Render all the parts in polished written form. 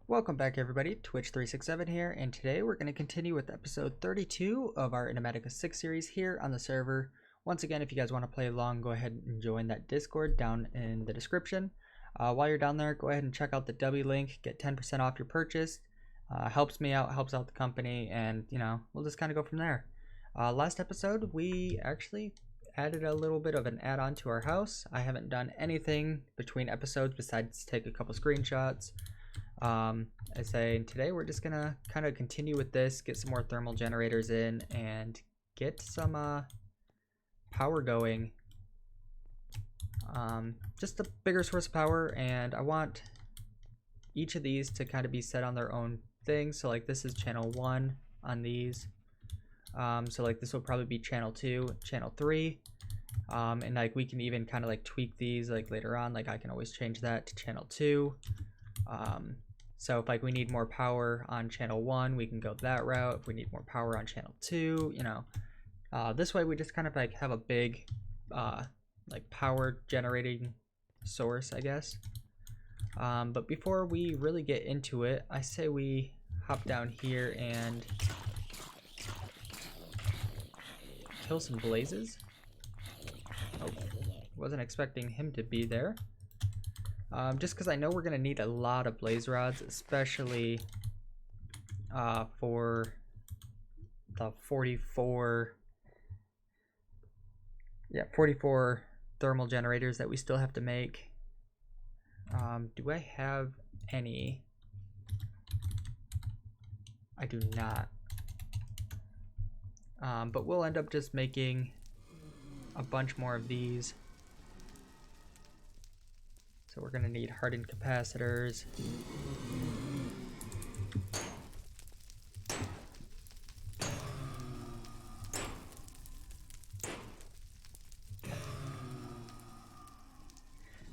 Welcome back everybody, Twitch367 here, and today we're going to continue with episode 32 of our Enigmatica 6 series here on the server. Once again, if you guys want to play along, go ahead and join that Discord down in the description. While you're down there, go ahead and check out the W link, get 10% off your purchase. Helps me out, helps out the company, and we'll just kind of go from there. Last episode, we actually added a little bit of an add-on to our house. I haven't done anything between episodes besides take a couple screenshots. I say today we're just gonna kind of continue with this, get some more thermal generators in, and get some power going. Just a bigger source of power, and I want each of these to kind of be set on their own thing. So like this is channel 1 on these. So like this will probably be channel 2, channel 3. And like we can even kind of like tweak these like later on. Like I can always change that to channel 2. So if like we need more power on channel 1, we can go that route. If we need more power on channel 2, this way we just kind of like have a big like power generating source, I guess. But before we really get into it, I say we hop down here and kill some blazes. Oh, wasn't expecting him to be there. Just because I know we're going to need a lot of blaze rods, especially for the 44 thermal generators that we still have to make. Do I have any? I do not. But we'll end up just making a bunch more of these. So we're going to need hardened capacitors.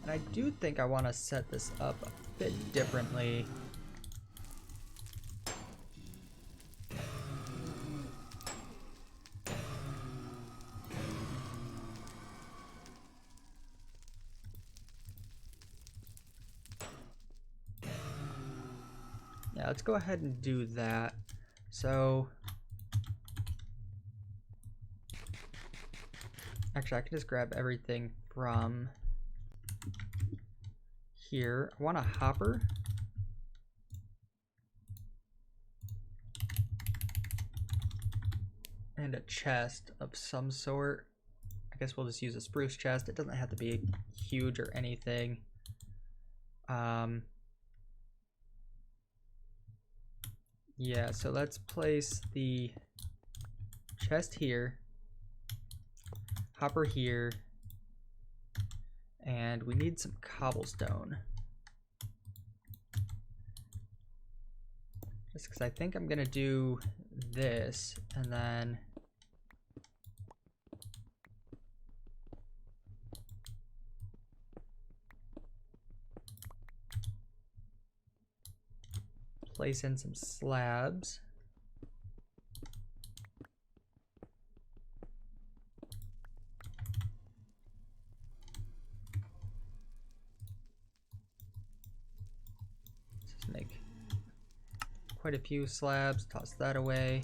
And I do think I want to set this up a bit differently. Yeah, let's go ahead and do that. So actually I can just grab everything from here. I want a hopper. And a chest of some sort. I guess we'll just use a spruce chest. It doesn't have to be huge or anything. Yeah, so let's place the chest here, hopper here, and we need some cobblestone. Just because I think I'm gonna do this and then place in some slabs. Just make quite a few slabs, toss that away.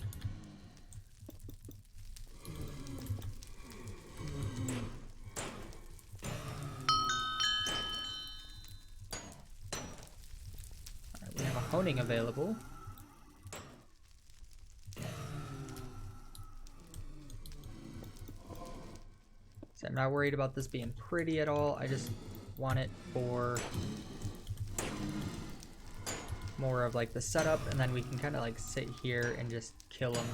Honing available. So I'm not worried about this being pretty at all. I just want it for more of like the setup, and then we can kind of like sit here and just kill them.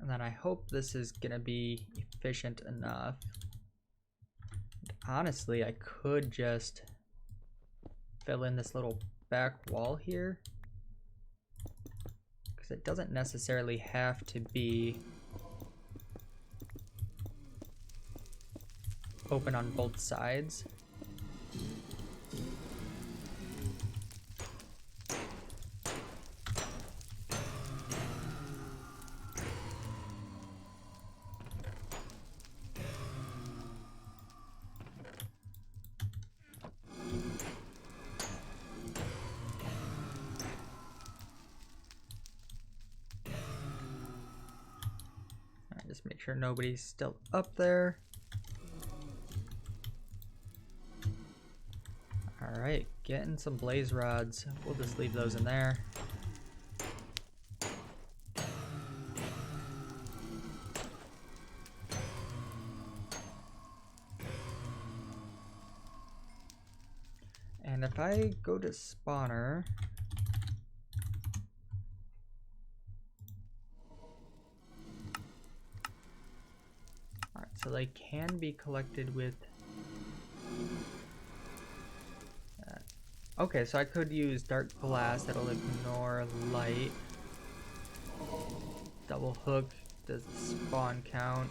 And then I hope this is gonna be efficient enough. Honestly, I could just fill in this little back wall here, because it doesn't necessarily have to be open on both sides. just make sure nobody's still up there. Alright, getting some blaze rods. We'll just leave those in there. And if I go to spawner, alright, so they can be collected with okay, so I could use dark glass, that'll ignore light. Double hook does the spawn count.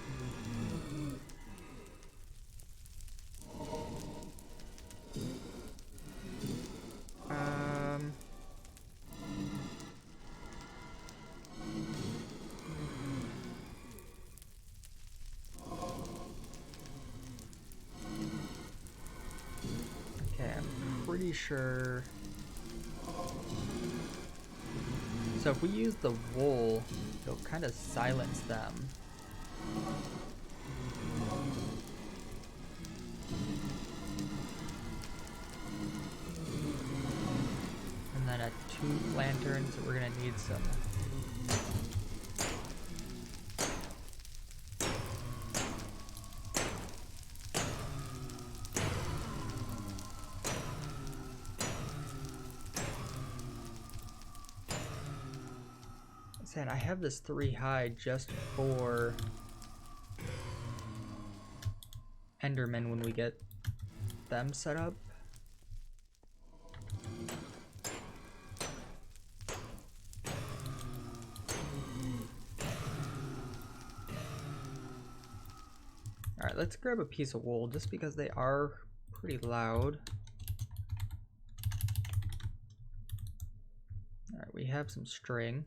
Okay, I'm pretty sure. So if we use the wool, it'll kind of silence them. And then at 2 lanterns, we're gonna need some. And I have this 3 hide just for Enderman when we get them set up. Alright, let's grab a piece of wool just because they are pretty loud. Alright, we have some string.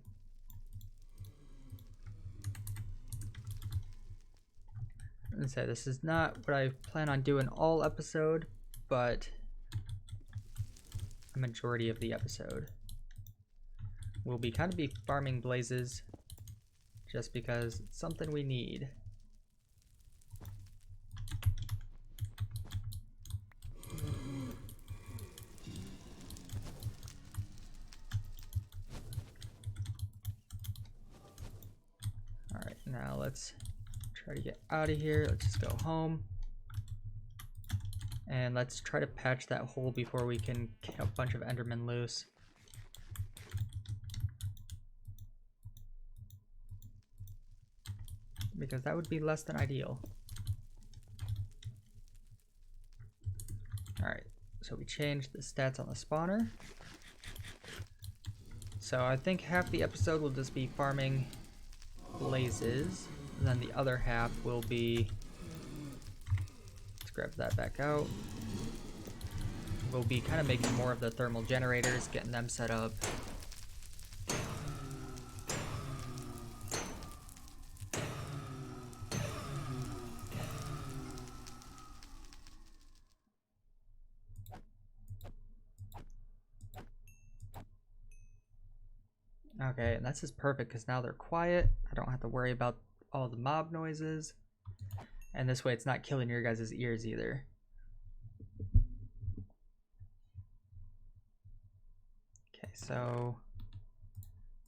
And say this is not what I plan on doing all episode, but a majority of the episode. We'll be kind of be farming blazes just because it's something we need. Alright, now let's try to get out of here. Let's just go home. And let's try to patch that hole before we can get a bunch of Endermen loose. Because that would be less than ideal. Alright, so we changed the stats on the spawner. So I think half the episode will just be farming blazes. And then the other half will be, let's grab that back out. We'll be kind of making more of the thermal generators, getting them set up. Okay, and this is perfect because now they're quiet. I don't have to worry about all the mob noises. And this way it's not killing your guys' ears either. Okay, so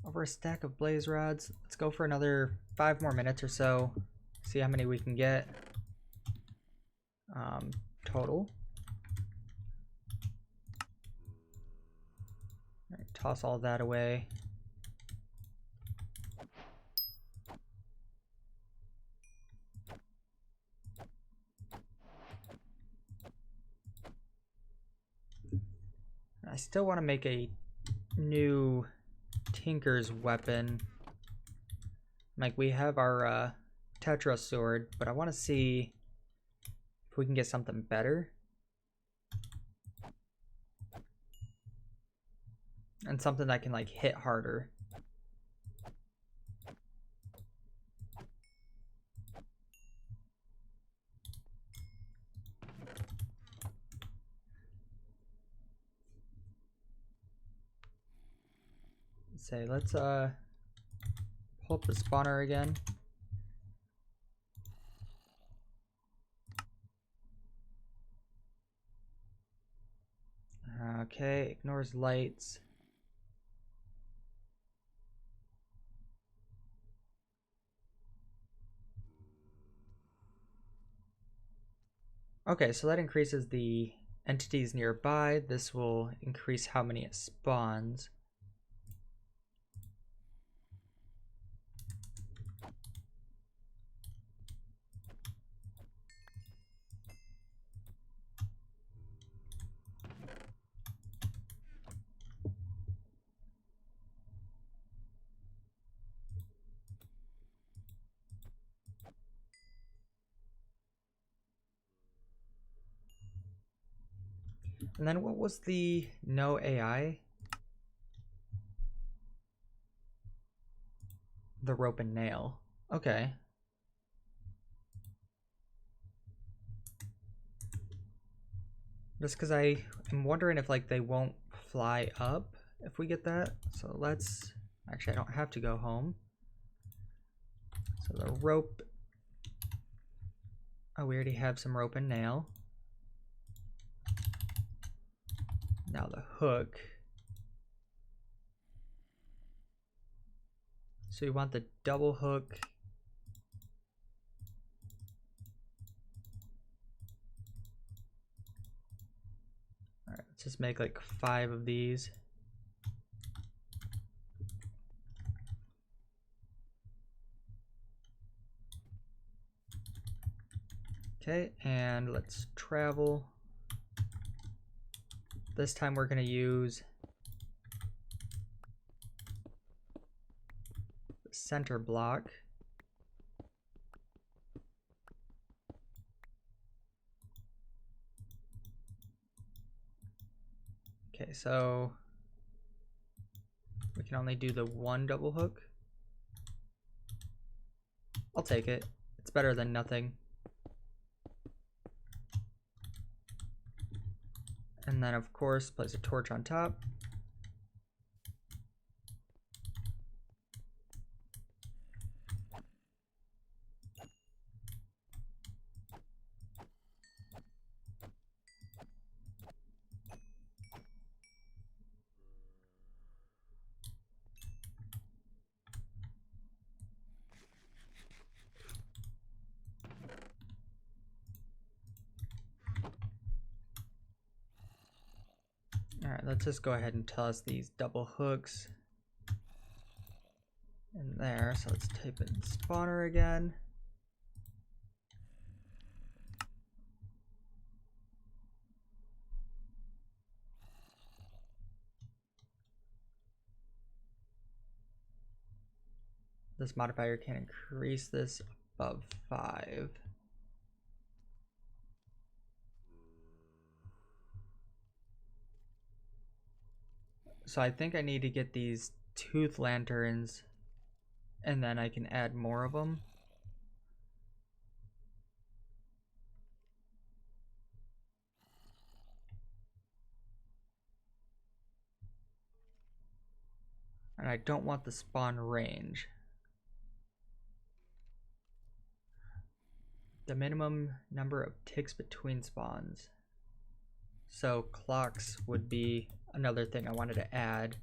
over a stack of blaze rods. Let's go for another 5 more minutes or so. See how many we can get total. All right, toss all that away. I still want to make a new Tinker's weapon. Like, we have our Tetra sword, but I want to see if we can get something better. And something that can, like, hit harder. Say, let's pull up the spawner again. Okay, ignores lights. Okay, so that increases the entities nearby. This will increase how many it spawns. And then what was the no AI? The rope and nail. Okay. Just because I am wondering if like they won't fly up if we get that. So let's, actually I don't have to go home. So the rope, oh, we already have some rope and nail. Now the hook. So we want the double hook. All right, let's just make like 5 of these. Okay, and let's travel. This time we're going to use the center block. Okay, so we can only do the 1 double hook. I'll take it. It's better than nothing. And then of course place a torch on top. All right, let's just go ahead and toss these double hooks in there. So let's type in spawner again. This modifier can increase this above 5. So I think I need to get these tooth lanterns and then I can add more of them. And I don't want the spawn range. The minimum number of ticks between spawns. So clocks would be another thing I wanted to add.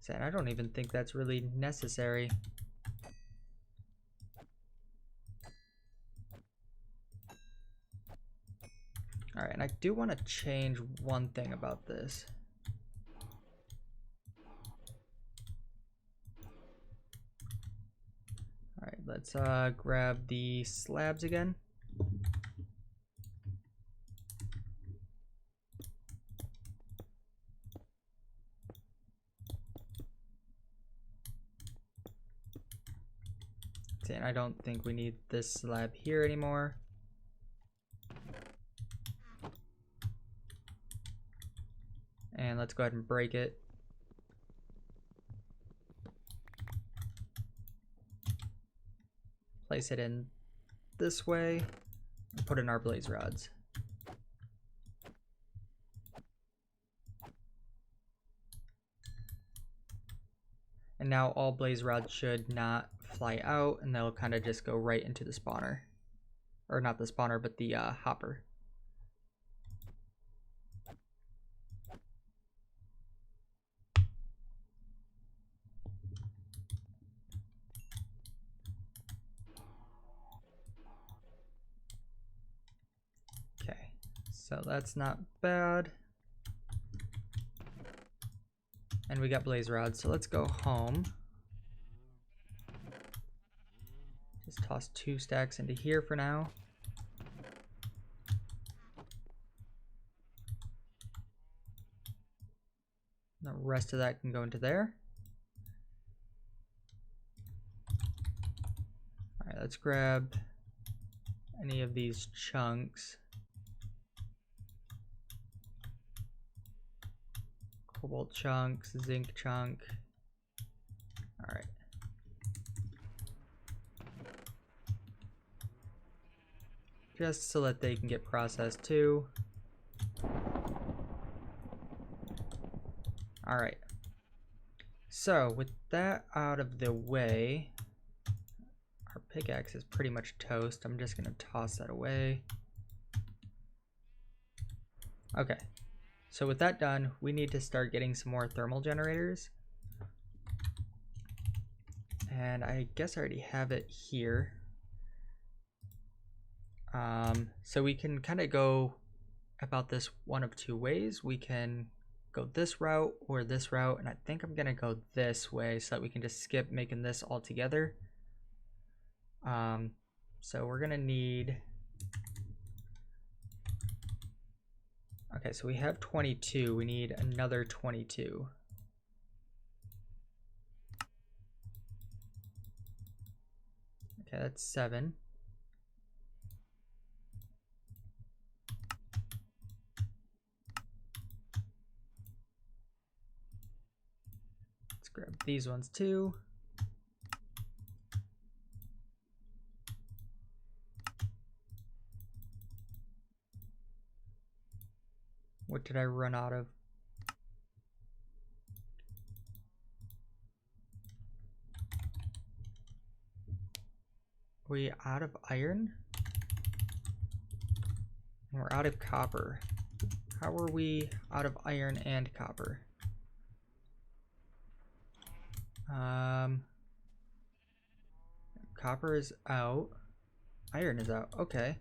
And I don't even think that's really necessary. All right, and I do want to change one thing about this. All right, let's grab the slabs again. And I don't think we need this slab here anymore. And let's go ahead and break it. Place it in this way and put in our blaze rods. And And now all blaze rods should not fly out, and they'll kind of just go right into the spawner. Or not the spawner, but the hopper. Okay, so that's not bad. And we got blaze rods, so let's go home. Just toss 2 stacks into here for now. The rest of that can go into there. Alright, let's grab any of these chunks. Cobalt chunks, zinc chunk. Alright. Just so that they can get processed too. Alright. So, with that out of the way, our pickaxe is pretty much toast. I'm just going to toss that away. Okay. So with that done, we need to start getting some more thermal generators. And I guess I already have it here. So we can kind of go about this one of 2 ways. We can go this route or this route, and I think I'm gonna go this way so that we can just skip making this all together. So we're gonna need, okay, so we have 22, we need another 22. Okay, that's 7. Let's grab these ones too. What did I run out of? Are we out of iron? And we're out of copper. How are we out of iron and copper? Copper is out. Iron is out. Okay.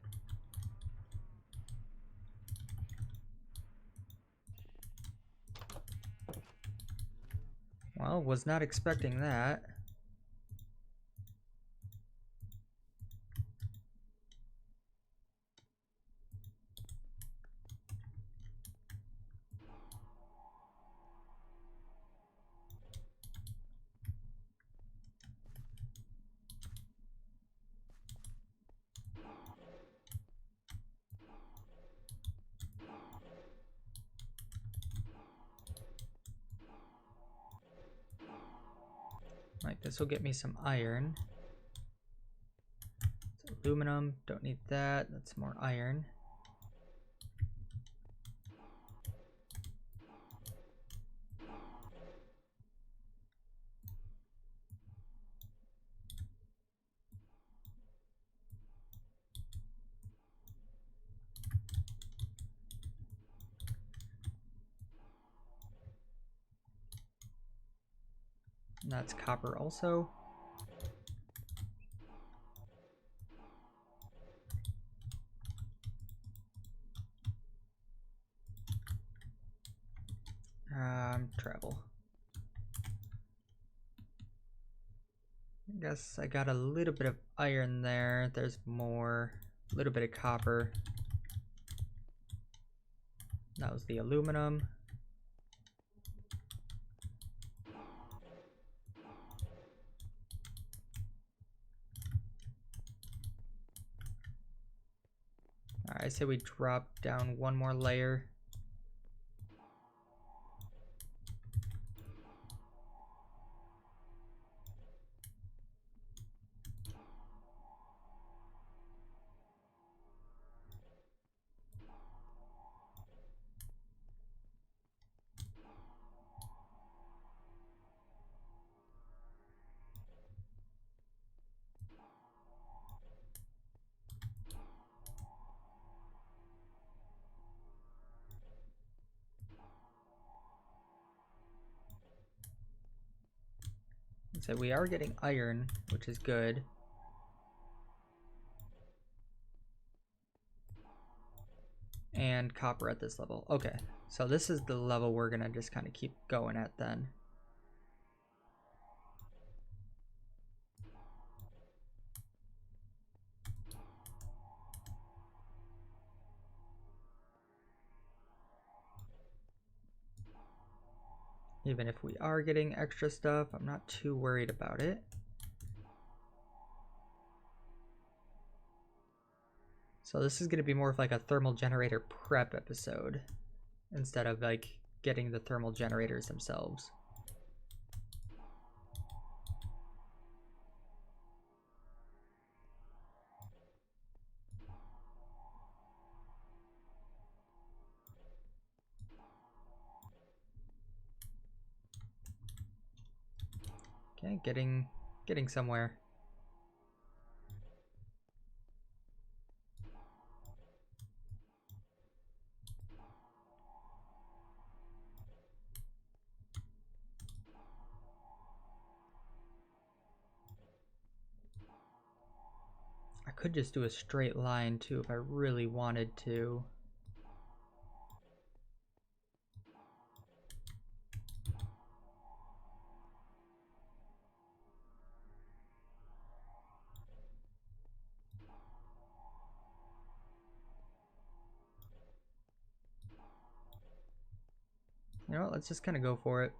Well, was not expecting that. Right, this will get me some iron. It's aluminum, don't need that. That's more iron. And that's copper also. Travel. I guess I got a little bit of iron there. There's more. A little bit of copper. That was the aluminum. Alright, I say we drop down one more layer. So we are getting iron, which is good. And copper at this level. Okay, so this is the level we're gonna just kind of keep going at then. Even if we are getting extra stuff, I'm not too worried about it. So this is going to be more of like a thermal generator prep episode instead of like getting the thermal generators themselves. Okay, getting somewhere. I could just do a straight line too if I really wanted to. You know what, let's just kind of go for it.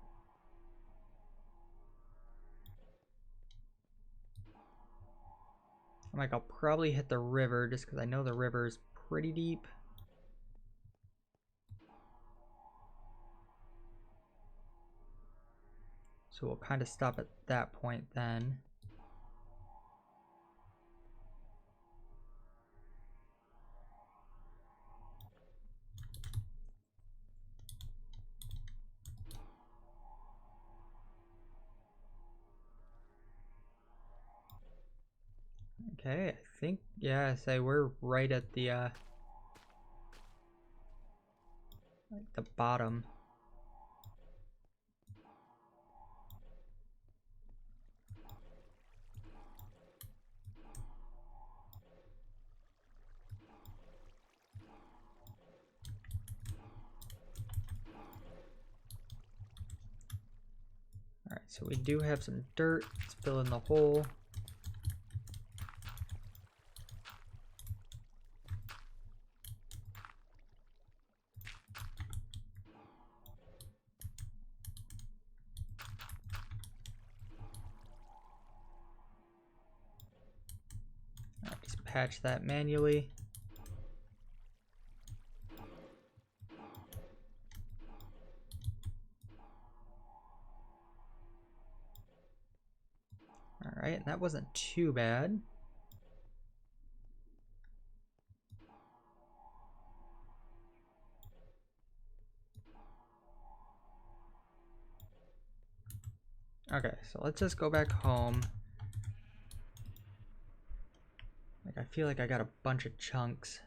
I'm like, I'll probably hit the river just because I know the river is pretty deep. So we'll kind of stop at that point then. Okay, I think, yeah, say we're right at the like the bottom. Alright, so we do have some dirt. Let's fill in the hole. Alright, just patch that manually. Alright, and that wasn't too bad. Okay, so let's just go back home. Like, I feel like I got a bunch of chunks.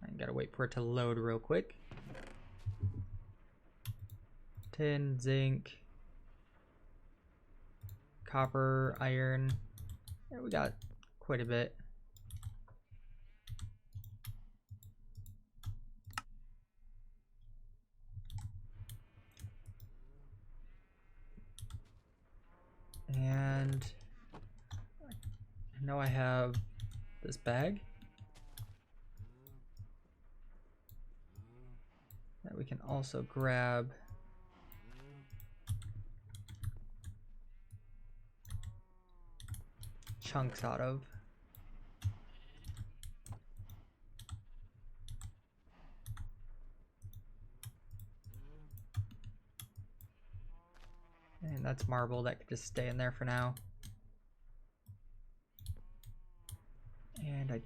I gotta wait for it to load real quick. Tin, zinc, copper, iron. Yeah, we got quite a bit. And I know I have this bag that we can also grab. Chunks out of. And that's marble that could just stay in there for now. And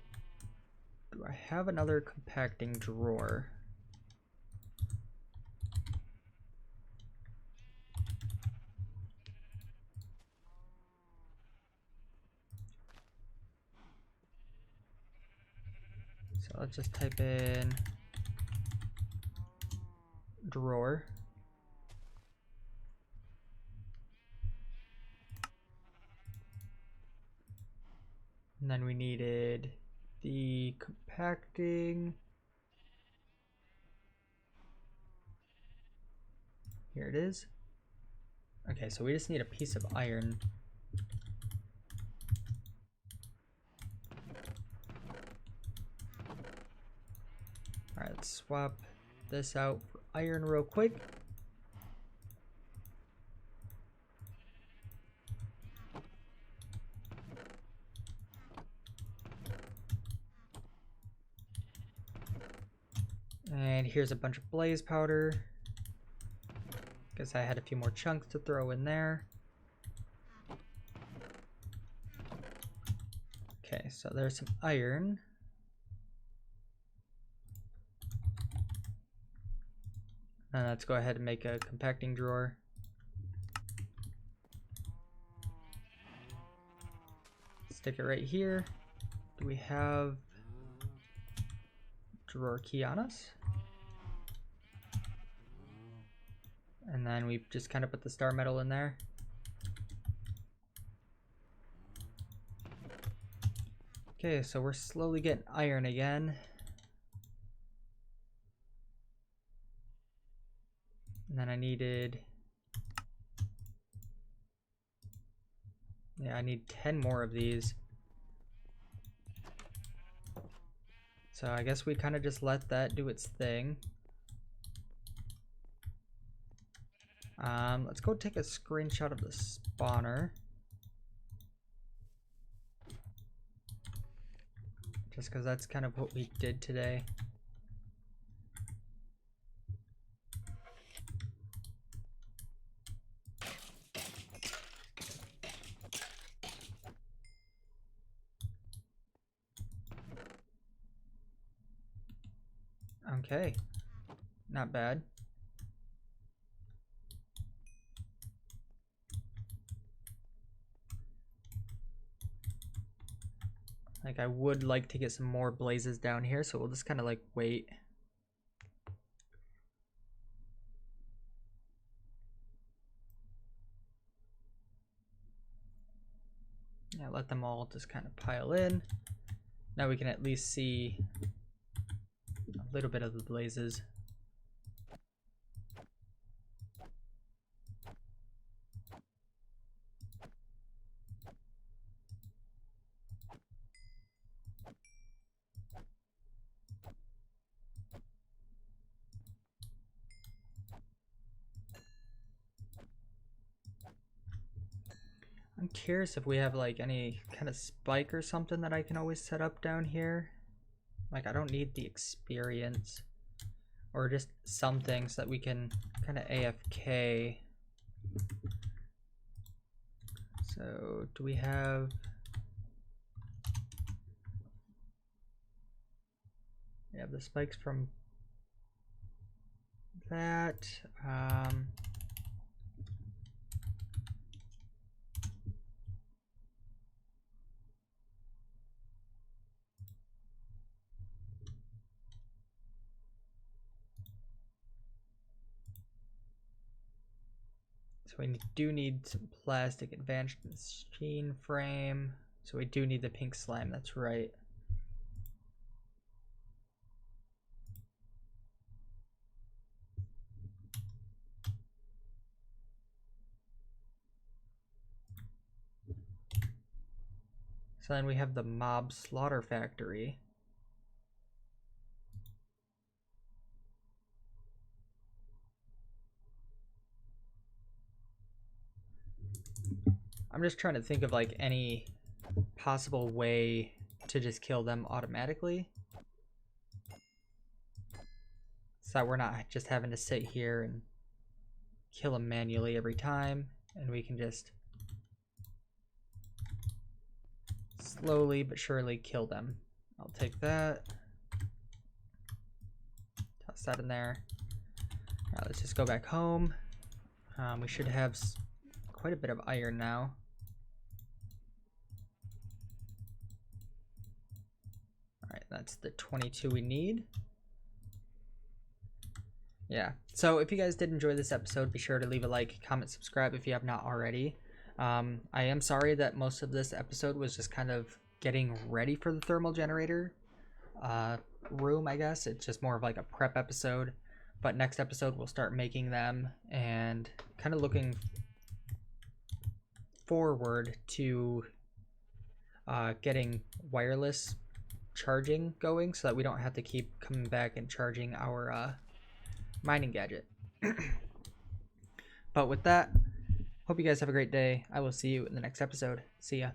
do I have another compacting drawer? So let's just type in drawer. And then we needed the compacting. Here it is. Okay, so we just need a piece of iron. Alright, let's swap this out for iron real quick. And here's a bunch of blaze powder. Guess I had a few more chunks to throw in there. Okay, so there's some iron. And let's go ahead and make a compacting drawer. Stick it right here. Do we have drawer key on us? And then we just kind of put the star metal in there. Okay, so we're slowly getting iron again. And then I needed, yeah, I need 10 more of these. So I guess we kind of just let that do its thing. Let's go take a screenshot of the spawner. Just because that's kind of what we did today. Okay, not bad. Like, I would like to get some more blazes down here, so we'll just kind of like wait. Yeah, let them all just kind of pile in. Now we can at least see a little bit of the blazes. I'm curious if we have like any kind of spike or something that I can always set up down here. Like, I don't need the experience, or just something so that we can kind of AFK. So do we have, yeah, the spikes from that. So we do need some plastic advanced machine frame. So we do need the pink slime, that's right. So then we have the mob slaughter factory. I'm just trying to think of like any possible way to just kill them automatically, so that we're not just having to sit here and kill them manually every time, and we can just slowly but surely kill them. I'll take that, toss that in there. All right, let's just go back home. We should have quite a bit of iron now. Alright, that's the 22 we need. Yeah, so if you guys did enjoy this episode, be sure to leave a like, comment, subscribe if you have not already. I am sorry that most of this episode was just kind of getting ready for the thermal generator room, I guess. It's just more of like a prep episode. But next episode we'll start making them, and kind of looking forward to getting wireless charging going so that we don't have to keep coming back and charging our mining gadget. But with that, hope you guys have a great day. I will see you in the next episode. See ya.